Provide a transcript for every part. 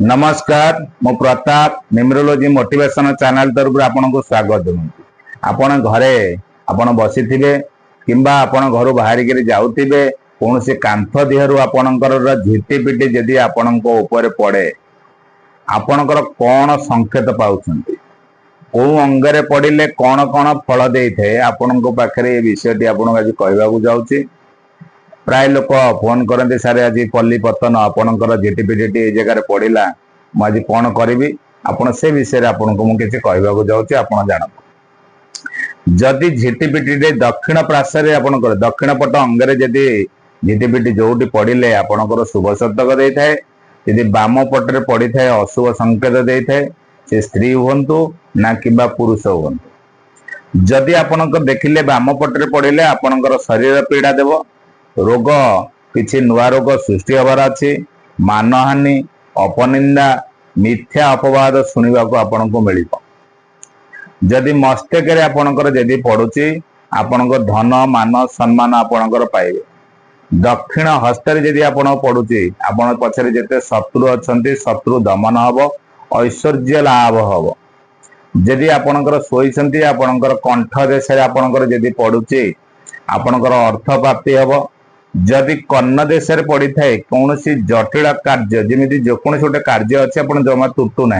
नमस्कार मु Pratap numerology motivation channel तरफ आपको स्वागत दूँ। आपण घरे आपण बसी थे किंबा आपण घर बाहर जाऊे कौन से कांथ देहरु आपणकर झिटिपिटी जदि आपण ऊपर पड़े आपणकर कौन संकेत पाउछंती कौ अंगरे पड़िले कौन कौन फल दे थे आपण पाखे विषयटी आपको आज कहवाक जाऊँगी। प्राय लोक फोन करते सारे आज पल्ली पतन आपणकर झिटिपिटी ए जगह पड़ा मुझे कौन करी आपण से विषय आपको मुझे कहवाक जाऊँगी। आप जदि झिटिपिटी दक्षिण प्राशरे आपणकर दक्षिण पट अंगरे जदि झिटिपिटी जोटी पड़े आपणकर शुभ शतक दे थाए यदि बाम पटे पड़ी थाए अशुभ संकेत दे थाए से स्त्री हूँ ना कि पुरुष हूँ। जदि आपणक देखिले बाम पटे पड़े आपणकर शरीर पीड़ा देव रोग किछि नुआ रोग सृष्टि हबार अछि मानहानि अपनिंदा मिथ्या अपवाद शुणा आपको मिल। जदि मस्तक आपणकर जदि पड़ुछि आपणकर धन मान सम्मान आपणकर पाइबे। दक्षिण हस्ते जदि आपण पड़ुछि आपण पछरे जेते शत्रु अछंती शत्रु दमन हब ऐश्वर्य लाभ हब। जदि आपणकर सोईछंती आपणकर कंठ देश आपणकर जदि पड़ुछि आपणकर अर्थ प्राप्ति हब। जदि कर्ण देश पड़ी थाए कौन सी जटिल कार्य जमी जेकोसी गोटे कार्य अच्छे आप जमा तुटू ना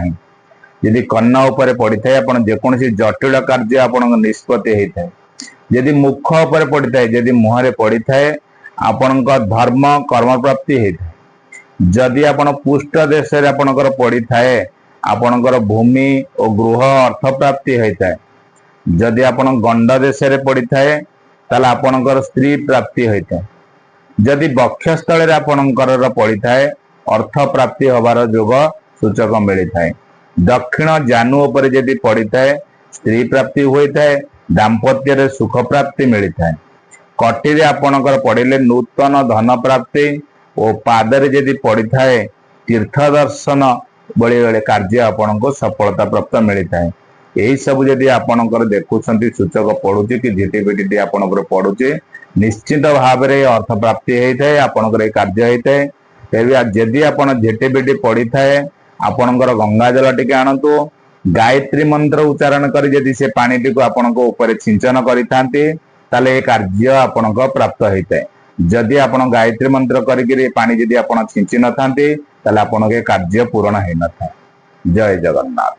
यदि कर्ण उपर पड़ी थाए आप जेकोसी जटिल कार्य आप निष्पत्ति होता है। जदि मुख उपर पड़ी थाए जदि मुहरे पड़ी थाए आपण धर्म कर्म प्राप्ति होता है। जदि आप पुष्ट देश आपणकर पड़ी थाए आपणकर भूमि और गृह अर्थ प्राप्ति होता है। जदि आप गंड देश पड़ी थाए ताले आपणकर स्त्री प्राप्ति होता है। जदि बक्षस्थल आपणकर पड़ी थाए अर्थ प्राप्ति हबार जोग सूचक मिलता है। दक्षिण जानु उपर जदि पड़ी थाए स्त्री प्राप्ति होता है दाम्पत्य सुख प्राप्ति मिलता है। कटी आपणकर पड़े नूतन धन प्राप्ति और पादरे जदि पड़ी थाए तीर्थ दर्शन बड़े बड़े कार्य आपण को सफलता प्राप्त मिलता है। यही सब जदि आपणकर देखुंत सूचक पड़ुछि कि झिटिपिटी आपणकर पड़ुछि निश्चित भाव में अर्थ प्राप्ति होता है आपणकर कार्य होता है। फिर जदि आप झिटिपिटी पड़ी थाए आपणकर गंगा जल टिके आणतु गायत्री मंत्र उच्चारण कर जदि से पानी टी को आपण ऊपर सिंचन करिथांती ताले ए कार्य आपण प्राप्त होता है। जदि आपण गायत्री मंत्र करी पानी जदि आपण सिंची न थांती ताले आपण के कार्य पूर्ण हो न था। जय जगन्नाथ।